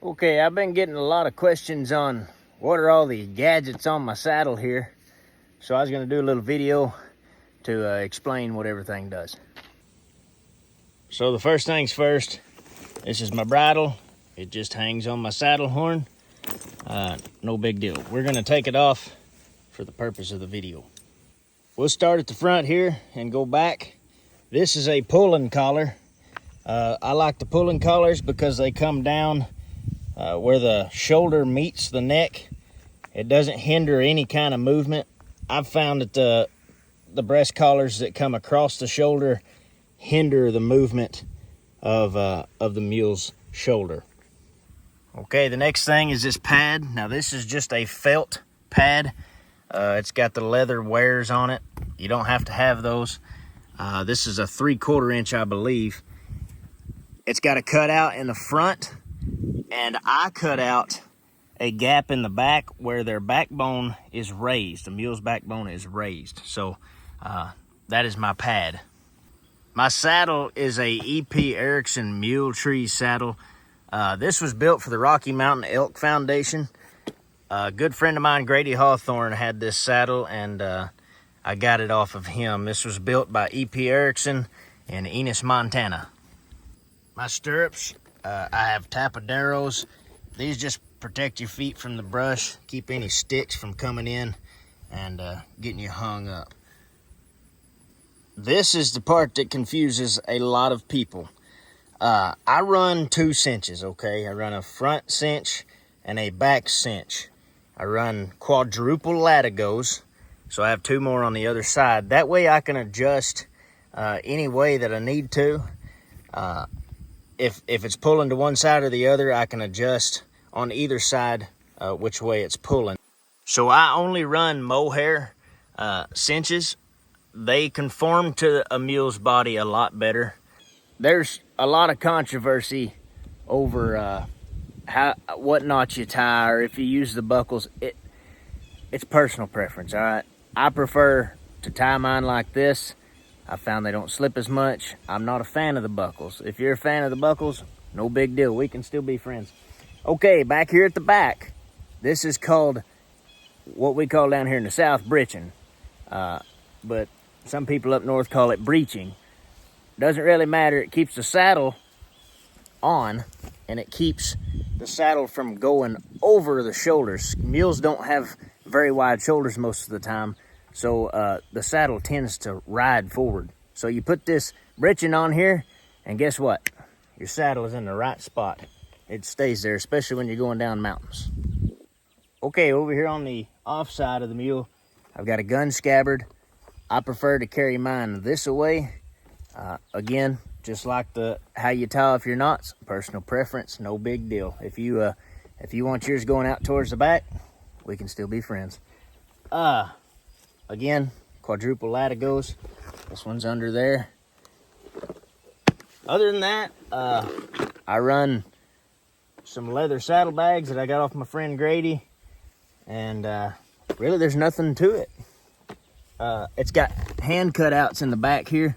Okay, I've been getting a lot of questions on what are all the gadgets on my saddle here. So I was gonna do a little video to explain what everything does. So the first things first, this is my bridle. It just hangs on my saddle horn. No big deal. We're gonna take it off for the purpose of the video. We'll start at the front here and go back. This is a pulling collar. I like the pulling collars because they come down where the shoulder meets the neck. It doesn't hinder any kind of movement. I've found that the breast collars that come across the shoulder hinder the movement of the mule's shoulder. Okay, the next thing is this pad. Now this is just a felt pad. It's got the leather wears on it. You don't have to have those. This is a 3/4 inch, I believe. It's got a cutout in the front, and I cut out a gap in the back where their backbone is raised. The mule's backbone is raised. So that is my pad. My saddle is a E.P. Erickson Mule Tree saddle. This was built for the Rocky Mountain Elk Foundation. A good friend of mine, Grady Hawthorne, had this saddle, and I got it off of him. This was built by E.P. Erickson in Enos, Montana. My stirrups, I have tapaderos. These just protect your feet from the brush, keep any sticks from coming in and getting you hung up. This is the part that confuses a lot of people. I run 2 cinches, okay? I run a front cinch and a back cinch. I run quadruple latigos, so I have 2 more on the other side. That way I can adjust any way that I need to. If it's pulling to one side or the other, I can adjust on either side which way it's pulling. So I only run mohair cinches. They conform to a mule's body a lot better. There's a lot of controversy over what knots you tie or if you use the buckles. It's personal preference, all right? I prefer to tie mine like this. I found they don't slip as much. I'm not a fan of the buckles. If you're a fan of the buckles, no big deal. We can still be friends. Okay, back here at the back, this is called what we call down here in the South breeching. But some people up north call it breeching. Doesn't really matter. It keeps the saddle on, and it keeps the saddle from going over the shoulders. Mules don't have very wide shoulders most of the time, so the saddle tends to ride forward. So you put this breeching on here, and guess what? Your saddle is in the right spot. It stays there, especially when you're going down mountains. Okay, over here on the off side of the mule, I've got a gun scabbard. I prefer to carry mine this way. Again, just like how you tie off your knots, personal preference, no big deal. If you want yours going out towards the back, we can still be friends. Again, quadruple latigos. This one's under there. Other than that, I run some leather saddlebags that I got off my friend Grady, and really there's nothing to it. It's got hand cutouts in the back here.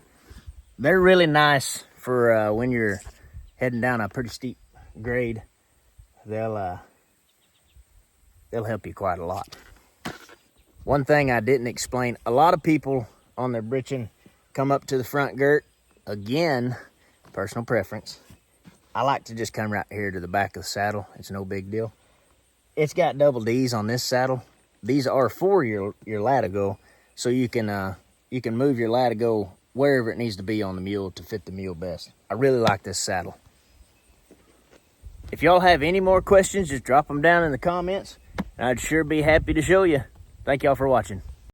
They're really nice for when you're heading down a pretty steep grade. They'll help you quite a lot. One thing I didn't explain, a lot of people on their breeching come up to the front girt. Again, personal preference. I like to just come right here to the back of the saddle. It's no big deal. It's got double D's on this saddle. These are for your latigo, so you can move your latigo wherever it needs to be on the mule to fit the mule best. I really like this saddle. If y'all have any more questions, just drop them down in the comments, and I'd sure be happy to show you. Thank y'all for watching.